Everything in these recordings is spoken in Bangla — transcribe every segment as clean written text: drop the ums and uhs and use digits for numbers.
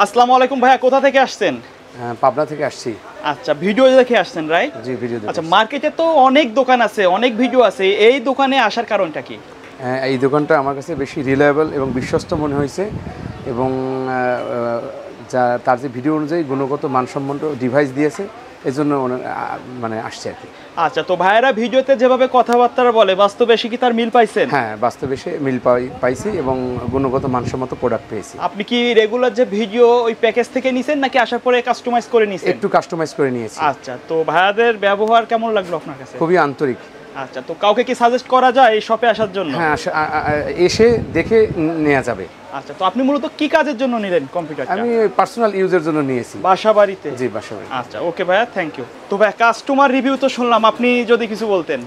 আসসালামু আলাইকুম ভাইয়া, কোথা থেকে আসছেন? পাবনা থেকে আসছি। আচ্ছা, ভিডিও দেখে আসছেন, রাইট? জি, ভিডিও দেখে। আচ্ছা, মার্কেটে তো অনেক দোকান আছে, অনেক ভিডিও আছে, এই দোকানে আসার কারণটা কি? এই দোকানটা আমার কাছে বেশি রিলায়েবল এবং বিশ্বস্ত মনে হয়েছে এবং তার যে ভিডিও অনুযায়ী গুণগত মানসম্পন্ন ডিভাইস দিয়েছে, এজন্য মানে আসছে আর কি। আচ্ছা, তো ভাইয়েরা ভিডিওতে যেভাবে কথাবার্তা বলে, বাস্তবে এসে কি তার মিল পাইছেন? হ্যাঁ, বাস্তবে এসে মিল পাইছি এবং গুণগত মানসম্মত প্রোডাক্ট পেয়েছি। আপনি কি রেগুলার যে ভিডিও ওই প্যাকেজ থেকে নিছেন নাকি আসার পরে কাস্টমাইজ করে নিছেন? একটু কাস্টমাইজ করে নিয়েছি। আচ্ছা, তো ভাইয়াদের ব্যবহার কেমন লাগলো আপনার কাছে? খুবই আন্তরিক। আচ্ছা, তো কাউকে কি সাজেস্ট করা যায় এই শপে আসার জন্য? হ্যাঁ, এসে দেখে নেওয়া যাবে। আচ্ছা, তো আপনি মূলত কি কাজের জন্য নিলেন কম্পিউটারটা? আমি পার্সোনাল ইউজের জন্য নিয়েছি। বাসা বাড়িতে? জি, বাসা বাড়িতে। আচ্ছা, ওকে ভাইয়া, থ্যাংক ইউ। তো ভাই, কাস্টমার রিভিউ তো শুনলাম, আপনি যদি কিছু বলতেন।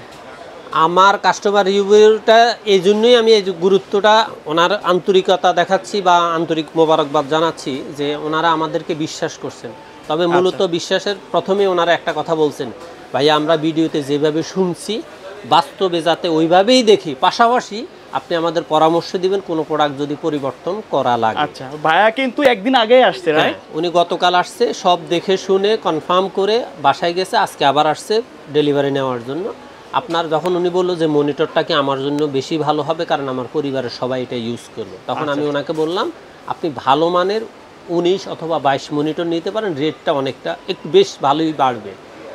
আমার কাস্টমার রিভিউটা এই জন্যই আমি এই গুরুত্বটা ওনার আন্তরিকতা দেখাচ্ছি বা আন্তরিক মোবারকবাদ জানাচ্ছি যে ওনারা আমাদেরকে বিশ্বাস করছেন। তবে মূলত বিশ্বাসের প্রথমে ওনারা একটা কথা বলছেন, ভাইয়া আমরা ভিডিওতে যেভাবে শুনছি বাস্তবে যাতে ওইভাবেই দেখি, পাশাপাশি আপনি আমাদের পরামর্শ দিবেন কোনো প্রোডাক্ট যদি পরিবর্তন করা লাগে। আচ্ছা, ভাইয়া কিন্তু একদিন আগেই আসছে, রাইট? উনি গতকাল আসছে, সব দেখে শুনে কনফার্ম করে বাসায় গেছে, আজকে আবার আসছে ডেলিভারি নেওয়ার জন্য। আপনার যখন উনি বললো যে মনিটরটা কি আমার জন্য বেশি ভালো হবে কারণ আমার পরিবারের সবাই এটা ইউজ করবে, তখন আমি ওনাকে বললাম আপনি ভালো মানের 19 অথবা 22 মনিটর নিতে পারেন, রেটটা অনেকটা একটু বেশ ভালোই বাড়বে।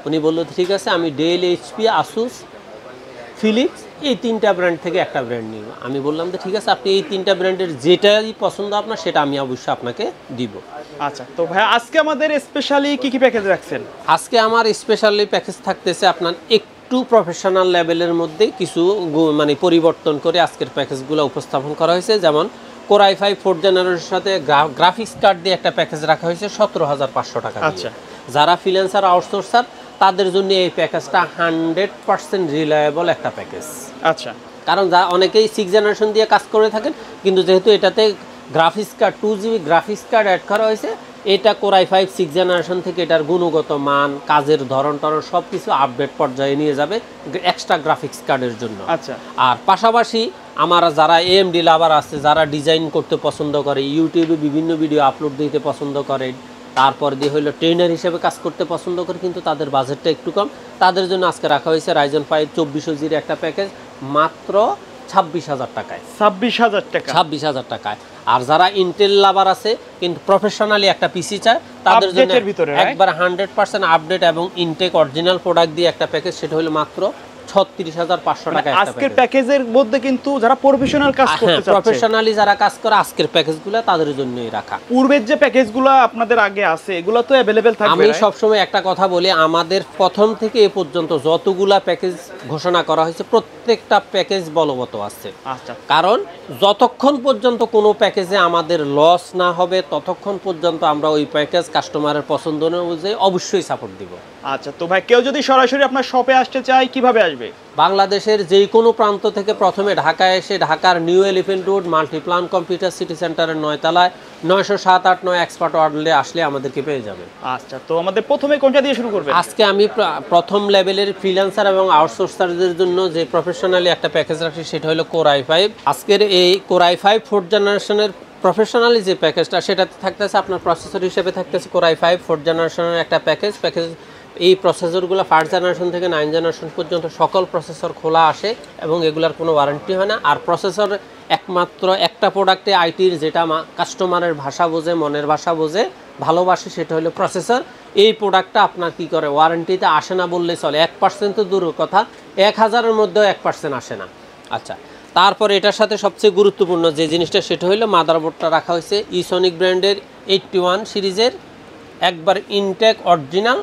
উনি বললো ঠিক আছে, আমি ডেল, এইচপি, আসুস, ফিলিপস এই তিনটা ব্র্যান্ড থেকে একটা ব্র্যান্ড নিব। আমি বললাম যে ঠিক আছে, আপনি এই তিনটা ব্র্যান্ডের যেটাই পছন্দ আপনার সেটা আমি অবশ্যই আপনাকে দিব। আচ্ছা, তো ভাই আজকে আমাদের স্পেশালি কি কি প্যাকেজ রাখছেন? আজকে আমার স্পেশালি প্যাকেজ থাকতেছে আপনার একটু প্রফেশনাল লেভেলের মধ্যে কিছু মানে পরিবর্তন করে আজকের প্যাকেজগুলো উপস্থাপন করা হয়েছে। যেমন Core i5 4th জেনারেশনের সাথে গ্রাফিক্স কার্ড দিয়ে একটা প্যাকেজ রাখা হয়েছে 17,500 টাকা। আচ্ছা, যারা ফ্রিল্যান্সার, আউটসোর্সার তাদের জন্য এই প্যাকেজটা 100% রিলায়েবল একটা প্যাকেজ। আচ্ছা, কারণ যা অনেকেই 6th জেনারেশন দিয়ে কাজ করে থাকেন, কিন্তু যেহেতু এটাতে graphics card 2GB graphics card add করা হয়েছে, এটা Core i5 6th জেনারেশন থেকে এটার গুণগত মান, কাজের ধরন সব কিছু আপডেট পর্যায়ে নিয়ে যাবে এক্সট্রা গ্রাফিক্স কার্ডের জন্য। আচ্ছা, আর পাশাপাশি আমার যারা AMD লাভার আছে, যারা ডিজাইন করতে পছন্দ করে, ইউটিউবে বিভিন্ন ভিডিও আপলোড দিতে পছন্দ করে, তারপর দিয়ে হলো ট্রেনার হিসেবে কাজ করতে পছন্দ করে কিন্তু তাদের বাজেটটা একটু কম, তাদের জন্য আজকে রাখা হয়েছে Ryzen 5 2400G একটা প্যাকেজ মাত্র 26,000 টাকায়। 26,000 টাকা? 26,000 টাকায়। আর যারা ইন্টেল লাভার আছে কিন্তু প্রফেশনালি একটা পিসি চায়, তাদের জন্য একবার 100% আপডেট এবং ইনটেক অরিজিনাল প্রোডাক্ট দিয়ে একটা প্যাকেজ, সেটা হলো মাত্র 36,500 টাকা। আজকের প্যাকেজের মধ্যে কিন্তু যারা প্রফেশনাল কাজ করতে চাচ্ছে, প্রফেশনালি যারা কাজ করে, আজকের প্যাকেজগুলো তাদের জন্যই রাখা। পূর্বের যে প্যাকেজগুলো আপনাদের আগে আছে এগুলো তো अवेलेबल থাকবে। আমি সবসময় একটা কথা বলি, আমাদের প্রথম থেকে এ পর্যন্ত যতগুলা প্যাকেজ ঘোষণা করা হয়েছে প্রত্যেকটা প্যাকেজ বলবৎ আছে। আচ্ছা, কারণ যতক্ষণ পর্যন্ত কোনো প্যাকেজে আমাদের লস না হবে ততক্ষণ পর্যন্ত আমরা ওই প্যাকেজ কাস্টমারের পছন্দ অনুযায়ী অবশ্যই সাপোর্ট দিব। আচ্ছা, তো ভাই কেউ যদি সরাসরি আপনার শপে আসতে চায় কিভাবে আসবে? বাংলাদেশের যে কোনো প্রান্ত থেকে প্রথমে ঢাকায় এসে ঢাকার new elephant road Multiplan computer city সেন্টারের 9 তলায় 907-8-9 এক্সপার্ট ওয়ার্ল্ডে আসলে আমাদেরকে পেয়ে যাবে। আচ্ছা, তো আমাদের প্রথমে কোনটা দিয়ে শুরু করবেন? আজকে আমি প্রথম লেভেলের ফ্রিল্যান্সার এবং আউটসোর্সারদের জন্য যে প্রফেশনালি একটা প্যাকেজ রাখছি সেটা হলো Core i5। আজকের এই Core i5 4th জেনারেশনের প্রফেশনালি যে প্যাকেজটা, সেটাতে থাকতেছে আপনার প্রসেসর হিসেবে থাকতেছে Core i5 4th জেনারেশনের একটা প্যাকেজ। এই প্রসেসরগুলো 1st জেনারেশন থেকে 9th জেনারেশন পর্যন্ত সকল প্রসেসর খোলা আসে এবং এগুলার কোনো ওয়ারেন্টি হয় না। আর প্রসেসর একমাত্র একটা প্রোডাক্টে আইটির যেটা কাস্টমারের ভাষা বোঝে, মনের ভাষা বোঝে, ভালোবাসে, সেটা হলো প্রসেসর। এই প্রোডাক্টটা আপনার কি করে ওয়ারেন্টিতে আসে না বললে চলে, 1% তো দূরের কথা, 1000-এর মধ্যেও 1% আসে না। আচ্ছা, তারপর এটার সাথে সবচেয়ে গুরুত্বপূর্ণ যে জিনিসটা সেটা হলো মাদারবোর্ডটা রাখা হয়েছে ইসনিক ব্র্যান্ডের 81 সিরিজের একবার ইনটেক অরিজিনাল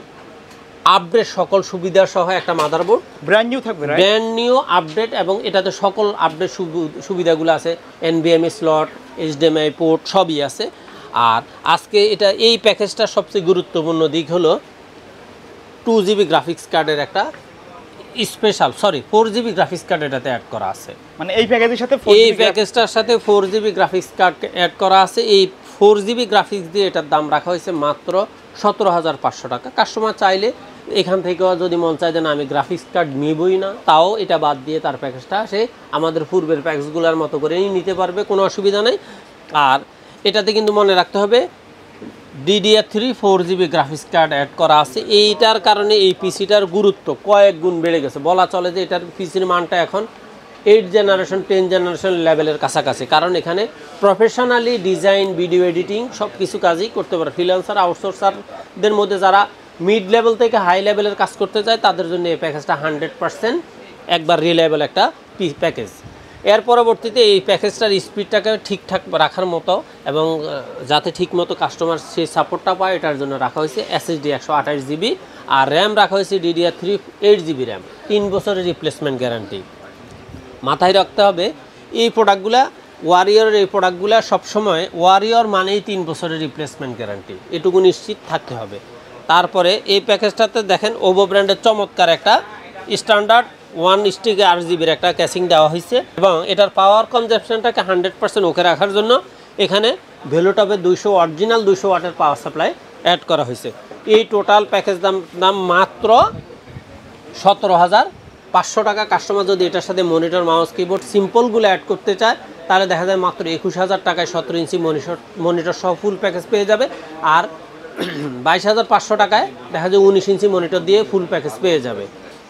আপডেট সকল সুবিধা সহ একটা মাদারবোর্ড, ব্র্যান্ড নিউ থাকবে, ব্র্যান্ড নিউ আপডেট, এবং এটাতে সকল আপডেট সুবিধাগুলো আছে, NVMe স্লট, HDMI পোর্ট সবই আছে। আর আজকে এই প্যাকেজটার সবচেয়ে গুরুত্বপূর্ণ দিক হলো 2GB গ্রাফিক্স কার্ডের একটা স্পেশাল 4GB গ্রাফিক্স কার্ড এটাতে অ্যাড করা আছে। মানে এই প্যাকেজের সাথে এই প্যাকেজটার সাথে 4GB গ্রাফিক্স কার্ড অ্যাড করা আছে। এই 4GB গ্রাফিক্স দিয়ে এটার দাম রাখা হয়েছে মাত্র 17,500 টাকা। কাস্টমার চাইলে এখান থেকেও যদি মন চায় যে না আমি গ্রাফিক্স কার্ড নিবই না, তাও এটা বাদ দিয়ে তার প্যাকেজটা সে আমাদের পূর্বের প্যাকেজগুলোর মতো করেই নিতে পারবে, কোনো অসুবিধা নেই। আর এটাতে কিন্তু মনে রাখতে হবে DDR3 4GB graphics card add করা আছে। এইটার কারণে এই পিসিটার গুরুত্ব কয়েক গুণ বেড়ে গেছে। বলা চলে যে এটার পিসির মানটা এখন 8 জেনারেশন 10 জেনারেশন লেভেলের কাছাকাছি, কারণ এখানে প্রফেশনালি ডিজাইন, ভিডিও এডিটিং সব কিছু কাজই করতে পারে। ফ্রিল্যান্সার, আউটসোর্সারদের মধ্যে যারা মিড লেভেল থেকে হাই লেভেলের কাজ করতে চায় তাদের জন্য এই প্যাকেজটা 100% একবার রিলায়েবল একটা প্যাকেজ। এর পরবর্তীতে এই প্যাকেজটার স্পিডটাকে ঠিকঠাক রাখার মতো এবং যাতে ঠিকমতো কাস্টমার সেই সাপোর্টটা পায় এটার জন্য রাখা হয়েছে SSD 128GB, আর র্যাম রাখা হয়েছে DDR3 8GB র্যাম, 3 বছরের রিপ্লেসমেন্ট গ্যারান্টি। মাথায় রাখতে হবে এই প্রোডাক্টগুলা, ওয়ারিয়রের এই প্রোডাক্টগুলা সবসময় ওয়ারিয়র মানেই 3 বছরের রিপ্লেসমেন্ট গ্যারান্টি, এটুকু নিশ্চিত থাকতে হবে। তারপরে এই প্যাকেজটাতে দেখেন ওভো ব্র্যান্ডের চমৎকার একটা স্ট্যান্ডার্ড 1 স্টিক 8GB একটা ক্যাসিং দেওয়া হয়েছে এবং এটার পাওয়ার কনজাম্পশনটাকে 100% ওকে রাখার জন্য এখানে ভ্যালুটপে 200 অরিজিনাল 200 ওয়াটের পাওয়ার সাপ্লাই অ্যাড করা হয়েছে। এই টোটাল প্যাকেজ দাম মাত্র 17,500 টাকা। কাস্টমার যদি এটার সাথে মনিটর, মাউস, কিবোর্ড সিম্পলগুলো অ্যাড করতে চায় তাহলে দেখা যায় মাত্র 21,000 টাকায় 17 ইঞ্চি মনিটর সহ ফুল প্যাকেজ পেয়ে যাবে, আর 22,500 টাকায় দেখা যায় 19 ইঞ্চি মনিটর দিয়ে ফুল প্যাকেজ পেয়ে যাবে।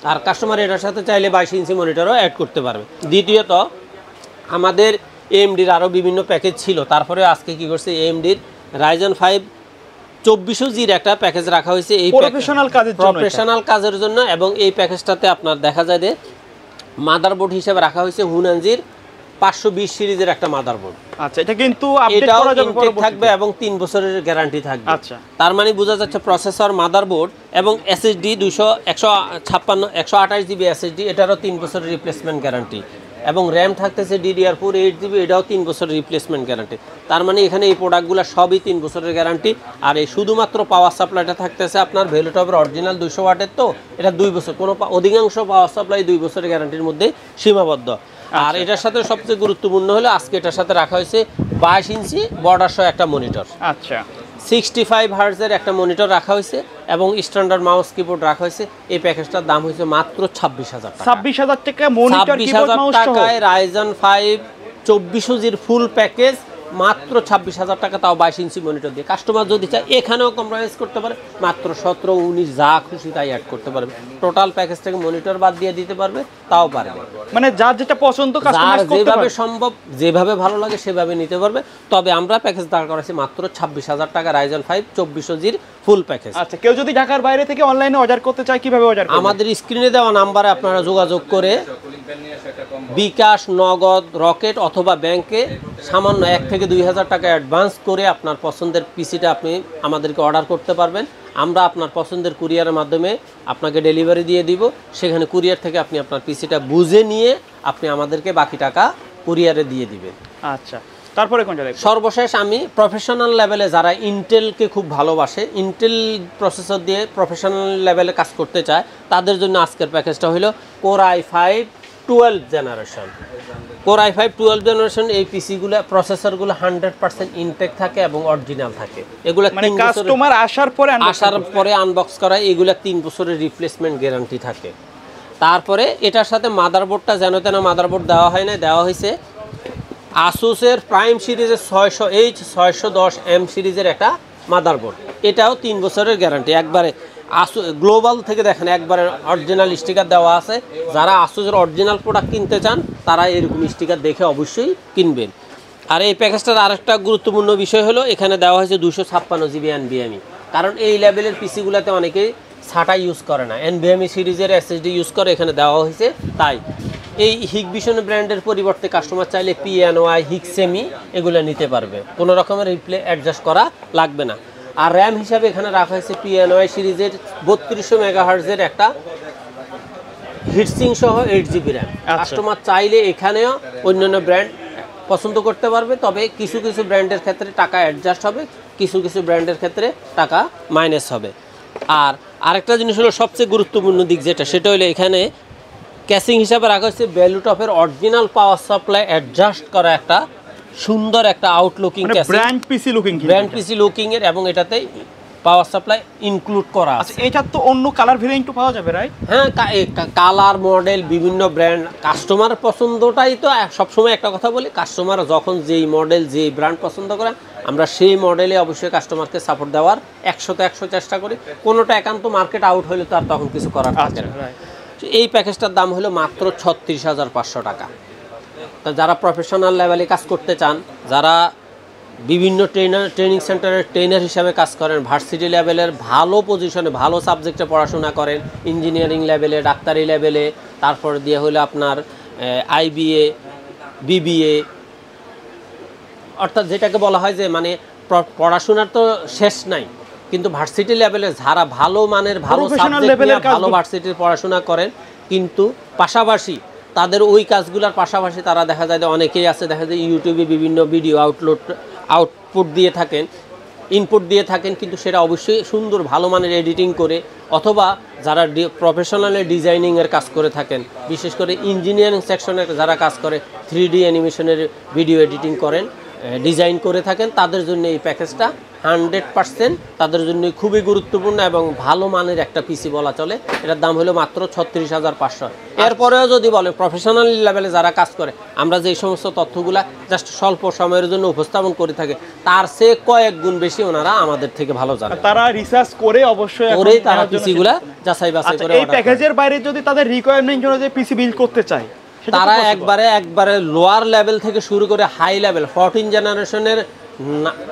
আর কাস্টমার এটার সাথে চাইলে 22 ইঞ্চি মনিটরও অ্যাড করতে পারবে। দ্বিতীয়ত আমাদের AMDর আরও বিভিন্ন প্যাকেজ ছিল, তারপরে আজকে কি করছে AMDর Ryzen 5 2400Gর একটা প্যাকেজ রাখা হয়েছে এই প্রফেশনাল কাজের জন্য, এবং এই প্যাকেজটাতে আপনার দেখা যায় যে মাদারবোর্ড হিসেবে রাখা হয়েছে হুনানজির 520 সিরিজের একটা মাদারবোর্ড। আচ্ছা, এটা কিন্তু আপডেট করা যাবে পরবর্তীতে থাকবে এবং 3 বছরের গ্যারান্টি থাকবে। আচ্ছা, তার মানে বোঝা যাচ্ছে প্রসেসর, মাদারবোর্ড এবং SSD 128GB SSD, এটারও 3 বছরের রিপ্লেসমেন্ট গ্যারান্টি, এবং র্যাম থাকতেছে DDR4 8GB, এটাও 3 বছরের রিপ্লেসমেন্ট গ্যারান্টি। তার মানে এখানে এই প্রোডাক্টগুলো সবই 3 বছরের গ্যারান্টি। আর এই শুধুমাত্র পাওয়ার সাপ্লাইটা থাকতেছে আপনার ভ্যালুটপের অরিজিনাল 200 ওয়াটের, তো এটা 2 বছর, কোনো অধিকাংশ পাওয়ার সাপ্লাই 2 বছরের গ্যারান্টির মধ্যে সীমাবদ্ধ। আর এটার সাথে সবচেয়ে গুরুত্বপূর্ণ হলো আজকে এটার সাথে রাখা হয়েছে 22 ইঞ্চি বর্ডার সহ একটা মনিটর। আচ্ছা, 65 হার্টজের একটা মনিটর রাখা হয়েছে এবং স্ট্যান্ডার্ড মাউস কিবোর্ড রাখা হয়েছে। এই প্যাকেজটার দাম হয়েছে মাত্র 26,000 টাকা। 26,000 টাকা মনিটর, কিবোর্ড, মাউস সহ টাকায় Ryzen 5 2400Gর ফুল প্যাকেজ মাত্র 26,000 টাকা, তাও 22 ইঞ্চি মনিটর দিয়ে। কাস্টমার যদি চায় এখানেও কম্প্রোমাইজ করতে পারে, মাত্র 17, 19 যা খুশি তাই অ্যাড করতে পারবে। টোটাল প্যাকেজ থেকে মনিটর বাদ দিয়ে দিতে পারবে, তাও পারবে। মানে যার যেটা পছন্দ কাস্টমাইজ করতে যেভাবে পারবে, সম্ভব, যেভাবে ভালো লাগে সেভাবে নিতে পারবে। তবে আমরা প্যাকেজ দাঁড় করাচ্ছি মাত্র 26,000 টাকা Ryzen 5 2400Gর ফুল প্যাকেজ। আচ্ছা, কেউ যদি ঢাকার বাইরে থেকে অনলাইনে অর্ডার করতে চায় কিভাবে অর্ডার করবে? আমাদের স্ক্রিনে দেওয়া নাম্বারে আপনারা যোগাযোগ করে বিকাশ, নগদ, রকেট অথবা ব্যাংকে সামান্য 1 থেকে 2,000 টাকা অ্যাডভান্স করে আপনার পছন্দের পিসিটা আপনি আমাদেরকে অর্ডার করতে পারবেন। আমরা আপনার পছন্দের কুরিয়ারের মাধ্যমে আপনাকে ডেলিভারি দিয়ে দিব। সেখানে কুরিয়ার থেকে আপনি আপনার পিসিটা বুঝে নিয়ে আপনি আমাদেরকে বাকি টাকা কুরিয়ারে দিয়ে দিবেন। আচ্ছা, তারপরে কোন জায়গায়? সর্বশেষ আমি প্রফেশনাল লেভেলে যারা ইন্টেলকে খুব ভালোবাসে, ইন্টেল প্রসেসর দিয়ে প্রফেশনাল লেভেলে কাজ করতে চায়, তাদের জন্য আজকের প্যাকেজটা হলো Core i5 12 generation. Core i5 12 generation এই পিসিগুলো, প্রসেসরগুলো 100% ইনটেক থাকে এবং অরিজিনাল থাকে। এগুলো মানে কাস্টমার আসার পরে আনবক্স করা, এগুলো 3 বছরের রিপ্লেসমেন্ট গ্যারান্টি থাকে। তারপরে এটার সাথে মাদারবোর্ডটা যেন তেন মাদারবোর্ড দেওয়া হয় না, দেওয়া হয়েছে আসুসের প্রাইম সিরিজের 600H 610M সিরিজের একটা মাদারবোর্ড। এটাও 3 বছরের গ্যারান্টি। একবারে গ্লোবাল থেকে দেখেন একবারে অরিজিনাল স্টিকার দেওয়া আছে। যারা আসুসের অরিজিনাল প্রোডাক্ট কিনতে চান তারা এরকম স্টিকার দেখে অবশ্যই কিনবেন। আর এই প্যাকেজটার আরেকটা গুরুত্বপূর্ণ বিষয় হলো এখানে দেওয়া হয়েছে 256GB NVMe, কারণ এই লেভেলের পিসিগুলোতে অনেকেই SATA ইউজ করে না, NVMe সিরিজের SSD ইউজ করে, এখানে দেওয়া হয়েছে। তাই এই হিগভিশন ব্র্যান্ডের পরিবর্তে কাস্টমার চাইলে PNY, হিক্সেমি এগুলো নিতে পারবে, কোনো রকমের রিপ্লে অ্যাডজাস্ট করা লাগবে না। আর র্যাম হিসাবে এখানে রাখা হয়েছে PNY সিরিজের 3200 মেগাহার্জের একটা হিটসিং সহ 8GB র্যাম। কাস্টমার চাইলে এখানেও অন্যান্য ব্র্যান্ড পছন্দ করতে পারবে, তবে কিছু কিছু ব্র্যান্ডের ক্ষেত্রে টাকা অ্যাডজাস্ট হবে, কিছু কিছু ব্র্যান্ডের ক্ষেত্রে টাকা মাইনাস হবে। আর আরেকটা জিনিস হলো সবচেয়ে গুরুত্বপূর্ণ দিক যেটা, সেটা হলো এখানে ক্যাসিং হিসাবে রাখা হচ্ছে ভ্যালুটপের অরিজিনাল পাওয়ার সাপ্লাই অ্যাডজাস্ট করা একটা সুন্দর একটা আউটলুকিং ক্যাসিং, ব্র্যান্ড পিসি লুকিং এর, এবং এটাতে পাওয়ার সাপ্লাই ইনক্লুড করা আছে। এটা তো অন্য কালার ভেরিয়েন্টও পাওয়া যাবে, রাইট? হ্যাঁ, কালার, মডেল, বিভিন্ন ব্র্যান্ড, কাস্টমার পছন্দটাই তো সবসময় একটা কথা বলি, কাস্টমার যখন যেই মডেল যেই ব্র্যান্ড পছন্দ করে আমরা সেই মডেলে অবশ্যই কাস্টমারকে সাপোর্ট দেওয়ার 100তে 100 চেষ্টা করি। কোনোটা একান্ত মার্কেট আউট হলে তো আর তখন কিছু করার থাকে না। এই প্যাকেজটার দাম হলো মাত্র 36,500 টাকা। তা যারা প্রফেশনাল লেভেলে কাজ করতে চান, যারা বিভিন্ন ট্রেনিং সেন্টারের ট্রেনার হিসাবে কাজ করেন, ভার্সিটি লেভেলের ভালো পজিশনে ভালো সাবজেক্টে পড়াশোনা করেন, ইঞ্জিনিয়ারিং লেভেলে, ডাক্তারি লেভেলে, তারপর দিয়ে হলো আপনার IBA, BBA, অর্থাৎ যেটাকে বলা হয় যে মানে পড়াশোনার তো শেষ নাই, কিন্তু ভার্সিটি লেভেলে যারা ভালো মানের ভালো সাবজেক্ট নিয়ে ভালো ভার্সিটির পড়াশোনা করেন, কিন্তু পাশাপাশি তাদের ওই কাজগুলোর পাশাপাশি তারা দেখা যায় যে অনেকেই আছে, দেখা যায় ইউটিউবে বিভিন্ন ভিডিও আউটপুট দিয়ে থাকেন, ইনপুট দিয়ে থাকেন, কিন্তু সেটা অবশ্যই সুন্দর ভালো মানের এডিটিং করে, অথবা যারা প্রফেশনালি ডিজাইনিংয়ের কাজ করে থাকেন, বিশেষ করে ইঞ্জিনিয়ারিং সেকশনের যারা কাজ করে 3D অ্যানিমেশনের ভিডিও এডিটিং করেন, ডিজাইন করে থাকেন, তাদের জন্য এই প্যাকেজটা 100% তাদের জন্য খুবই গুরুত্বপূর্ণ এবং ভালো মানের একটা পিসি বলা চলে। এটার দাম হলো মাত্র 36,500। এরপরেও যদি বলে প্রফেশনাল লেভেলে যারা কাজ করে, আমরা যে সমস্ত তথ্যগুলা জাস্ট স্বল্প সময়ের জন্য উপস্থাপন করে থাকে, তার চেয়ে কয়েক গুণ বেশি ওনারা আমাদের থেকে ভালো জানে। তারা রিসার্চ করে অবশ্যই তারা পিসিগুলা যাচাই বাছাই করে। এই প্যাকেজের বাইরে যদি তাদের রিকোয়ারমেন্ট অনুযায়ী পিসি বিল্ড করতে চায়, তারা একবারে লোয়ার লেভেল থেকে শুরু করে হাই লেভেল 14 জেনারেশনের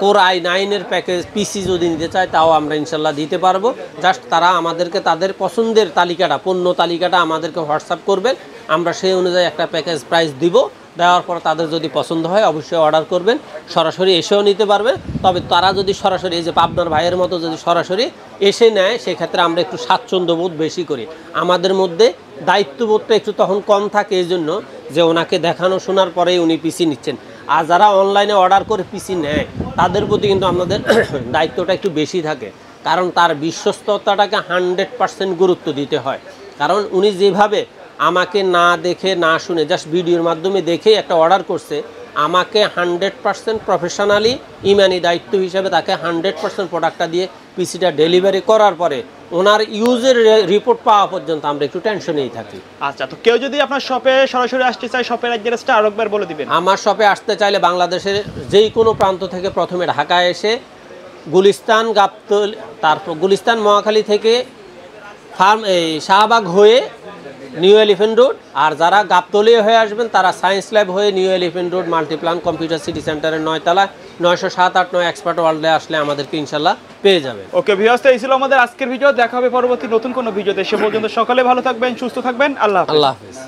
কোর i9 এর প্যাকেজ পিসি যদি নিতে চায়, তাও আমরা ইনশাল্লাহ দিতে পারবো। জাস্ট তারা আমাদেরকে তাদের পছন্দের তালিকাটা, পণ্য তালিকাটা আমাদেরকে হোয়াটসঅ্যাপ করবেন, আমরা সেই অনুযায়ী একটা প্যাকেজ প্রাইস দিব। দেওয়ার পর তাদের যদি পছন্দ হয় অবশ্যই অর্ডার করবেন, সরাসরি এসেও নিতে পারবে। তবে তারা যদি সরাসরি এই যে পাবনার ভাইয়ের মতো যদি সরাসরি এসে নেয়, সেক্ষেত্রে আমরা একটু স্বাচ্ছন্দ্যবোধ বেশি করি, আমাদের মধ্যে দায়িত্ববোধটা একটু তখন কম থাকে, এই জন্য যে ওনাকে দেখানো শোনার পরেই উনি পিসি নিচ্ছেন। আর যারা অনলাইনে অর্ডার করে পিসি নেয়, তাদের প্রতি কিন্তু আমাদের দায়িত্বটা একটু বেশি থাকে, কারণ তার বিশ্বস্ততাটাকে 100% গুরুত্ব দিতে হয়। কারণ উনি যেভাবে আমাকে না দেখে না শুনে জাস্ট ভিডিওর মাধ্যমে দেখেই একটা অর্ডার করছে, আমাকে 100% প্রফেশনালি ইমানি দায়িত্ব হিসেবে তাকে 100% প্রোডাক্টটা দিয়ে পিসিটা ডেলিভারি করার পরে ওনার ইউজের রিপোর্ট পাওয়া পর্যন্ত আমরা একটু টেনশনেই থাকি। আচ্ছা, তো কেউ যদি আপনার শপে সরাসরি আসতে চায়, শপের অ্যাড্রেসটা আরেকবার বলে দিবেন। আমার শপে আসতে চাইলে বাংলাদেশের যেই কোনো প্রান্ত থেকে প্রথমে ঢাকায় এসে গুলিস্তান গাবতলী, তারপর গুলিস্তান মহাখালী থেকে শাহবাগ হয়ে নিউ এলিফেন্ট রোড, আর যারা গাবতলী হয়ে আসবেন তারা সায়েন্স ল্যাব হয়ে new elephant road Multiplan computer city সেন্টারের 9 তলায় 907-9 এক্সপার্ট ওয়ার্ল্ডে আসলে আমাদেরকে ইনশাল্লাহ পেয়ে যাবে। ওকে ভিউয়ার্স, এই ছিল আমাদের আজকের ভিডিও। দেখা হবে পরবর্তী নতুন কোনো ভিডিওতে। সে পর্যন্ত সকলে ভালো থাকবেন, সুস্থ থাকবেন। আল্লাহ হাফেজ।